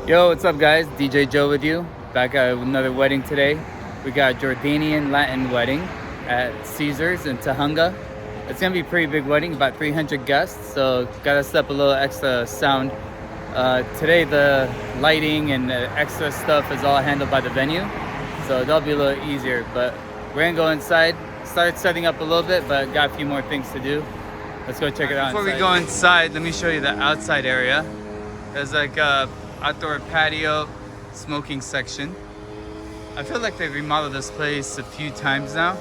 Yo, what's up guys? DJ Joe with you. Back at another wedding today. We got Jordanian Latin wedding at Caesar's in Tahunga. It's gonna be a pretty big wedding, about 300 guests, so gotta set up a little extra sound. Today the lighting and the extra stuff is all handled by the venue, so that'll be a little easier, but we're gonna go inside, start setting up a little bit, but got a few more things to do. Let's go check it out. Before we go inside, let me show you the outside area. There's like a outdoor patio, smoking section. I feel like they've remodeled this place a few times now.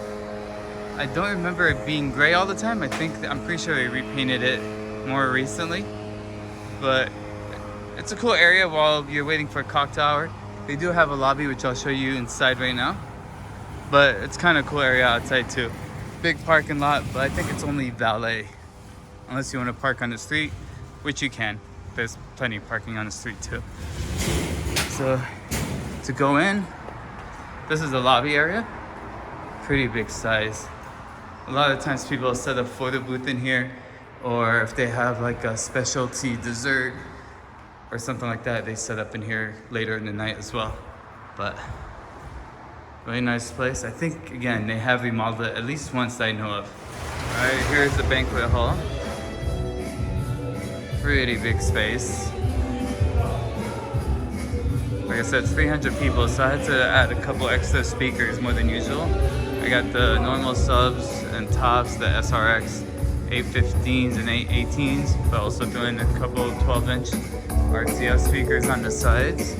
I don't remember it being gray all the time. I'm pretty sure they repainted it more recently. But it's a cool area while you're waiting for a cocktail hour. They do have a lobby, which I'll show you inside right now. But it's kind of a cool area outside too. Big parking lot, but I think it's only valet. Unless you want to park on the street, which you can. There's plenty of parking on the street too. So to go in, this is the lobby area. Pretty big size. A lot of times people set a photo booth in here, or if they have like a specialty dessert or something like that, they set up in here later in the night as well. But really nice place. I think again, they have remodeled it at least once that I know of. All right, here's the banquet hall. Pretty big space. Like I said, it's 300 people, so I had to add a couple extra speakers more than usual. I got the normal subs and tops, the SRX 815s and 818s, but also threw in a couple 12-inch RCF speakers on the sides.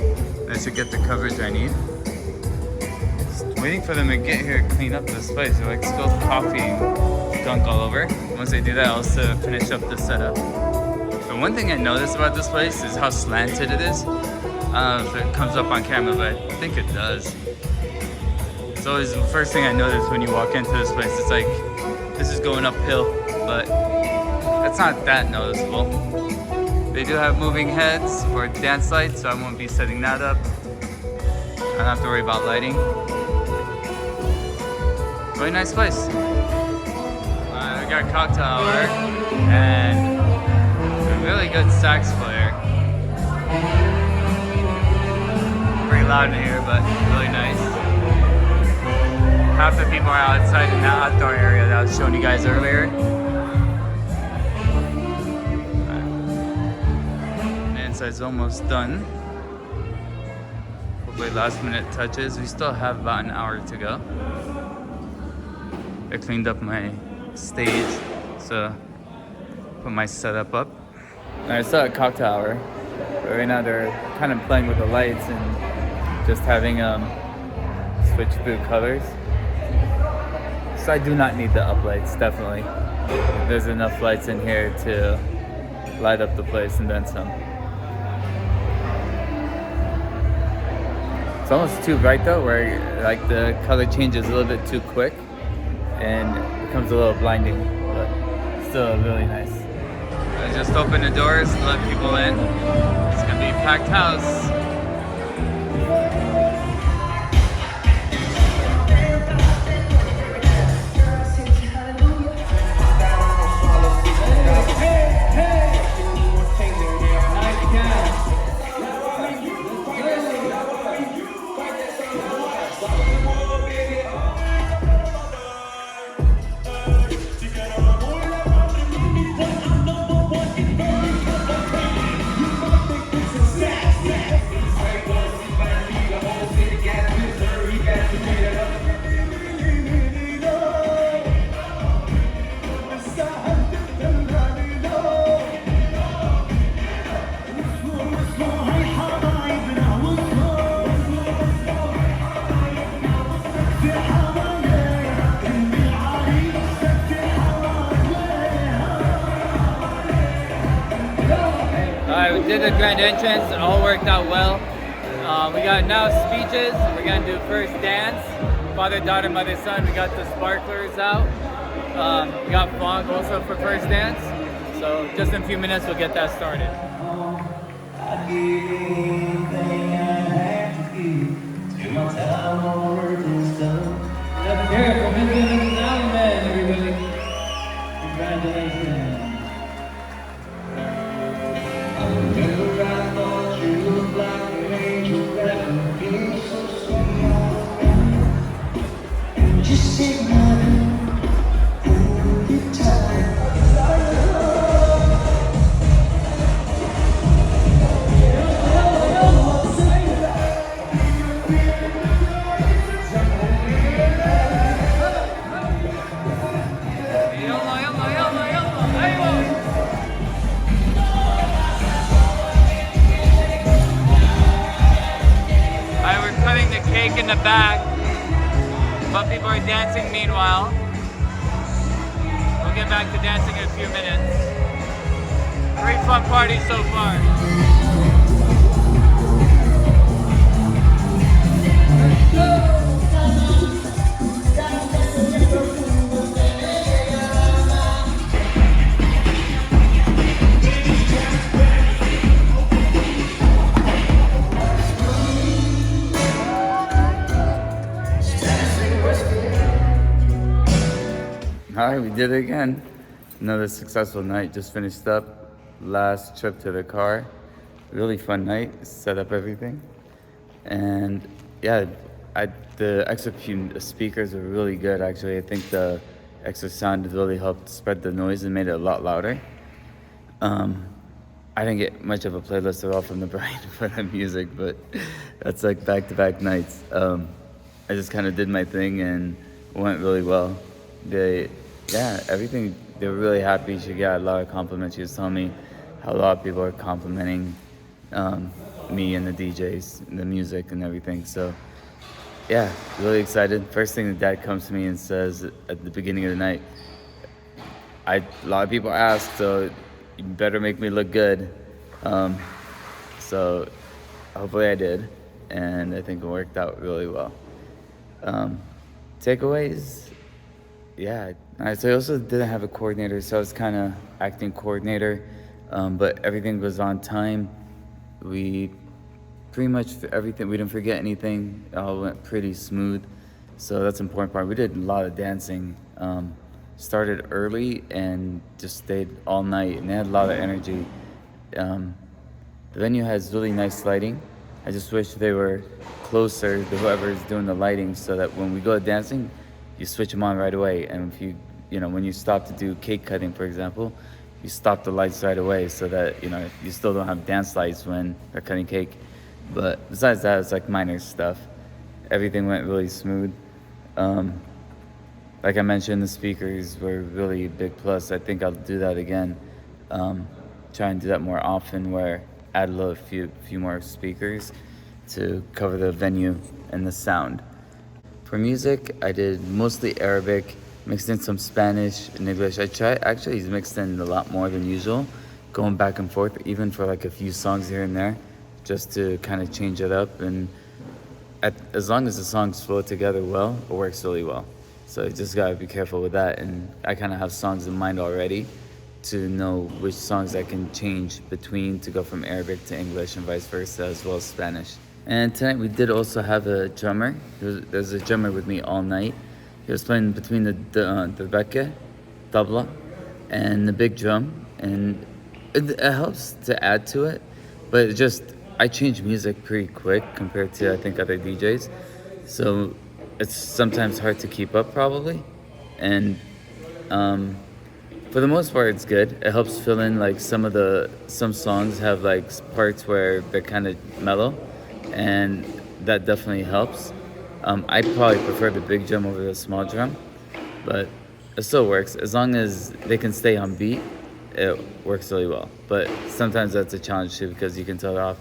That should get the coverage I need. Just waiting for them to get here and clean up this place. They're like spilled coffee and gunk all over. Once they do that, I'll also finish up the setup. But one thing I noticed about this place is how slanted it is. I don't know if it comes up on camera, but I think it does. It's always the first thing I notice when you walk into this place. It's like, this is going uphill, but it's not that noticeable. They do have moving heads for dance lights, so I won't be setting that up. I don't have to worry about lighting. Really nice place. We got a cocktail hour and a really good sax player. Pretty loud in here, but really nice. Half the people are outside in that outdoor area that I was showing you guys earlier. The inside's almost done. Hopefully last minute touches. We still have about an hour to go. I cleaned up my stage, so put my setup up. I saw a cocktail hour, but right now they're kind of playing with the lights and just having switch through colors. So I do not need the uplights, definitely. There's enough lights in here to light up the place and then some. It's almost too bright though, where like the color changes a little bit too quick and it becomes a little blinding, but still really nice. I just opened the doors to let people in. It's gonna be a packed house. We did the grand entrance, it all worked out well. We got now speeches, we're gonna do first dance, father, daughter, mother, son. We got the sparklers out. We got fog also for first dance. So just in a few minutes we'll get that started. Let's hear it for Mr. Allen, everybody. Congratulations. I thought you looked like break in the back, but people are dancing meanwhile. We'll get back to dancing in a few minutes. Great fun party so far. All right, we did it again. Another successful night, just finished up. Last trip to the car. Really fun night, set up everything. And yeah, the extra few speakers were really good actually. I think the extra sound really helped spread the noise and made it a lot louder. I didn't get much of a playlist at all from the bride for the music, but that's like back-to-back nights. I just kind of did my thing and it went really well. Everything, they were really happy. She got a lot of compliments. She was telling me how a lot of people are complimenting me and the DJs, and the music and everything. So yeah, really excited. First thing the dad comes to me and says at the beginning of the night, a lot of people asked, so you better make me look good. So hopefully I did, and I think it worked out really well. Takeaways, yeah. So I also didn't have a coordinator, so I was kind of acting coordinator, but everything was on time. We pretty much everything, we didn't forget anything. It all went pretty smooth, so that's the important part. We did a lot of dancing. Started early and just stayed all night, and they had a lot of energy. The venue has really nice lighting. I just wish they were closer to whoever's doing the lighting, so that when we go dancing, you switch them on right away. And if when you stop to do cake cutting, for example, you stop the lights right away, so that you still don't have dance lights when they're cutting cake. But besides that, it's like minor stuff. Everything went really smooth. Like I mentioned, the speakers were really a big plus. I think I'll do that again. Try and do that more often, where add a few more speakers to cover the venue and the sound. For music, I did mostly Arabic, mixed in some Spanish and English. Actually mixed in a lot more than usual, going back and forth, even for like a few songs here and there, just to kind of change it up. And as long as the songs flow together well, it works really well. So you just gotta be careful with that. And I kind of have songs in mind already to know which songs I can change between to go from Arabic to English and vice versa, as well as Spanish. And tonight we did also have a drummer. There's a drummer with me all night. He was playing between the bekke, tabla, and the big drum, and it helps to add to it. But I change music pretty quick compared to I think other DJs, so it's sometimes hard to keep up probably. And for the most part, it's good. It helps fill in like some songs have like parts where they're kind of mellow, and that definitely helps. I probably prefer the big drum over the small drum, but it still works. As long as they can stay on beat, it works really well. But sometimes that's a challenge too, because you can tell it off.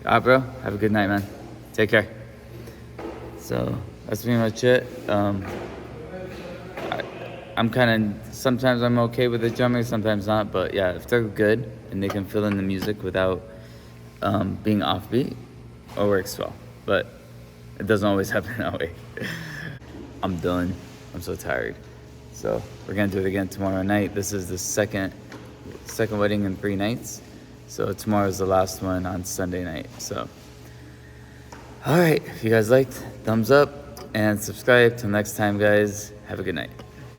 All right, bro, have a good night, man. Take care. So that's pretty much it. Sometimes I'm okay with the drummers, sometimes not. But yeah, if they're good and they can fill in the music without being offbeat, it works well. But it doesn't always happen that way. I'm done. I'm so tired. So we're gonna do it again tomorrow night. This is the second wedding in 3 nights. So tomorrow's the last one on Sunday night. So, all right, if you guys liked, thumbs up and subscribe. Till next time, guys, have a good night.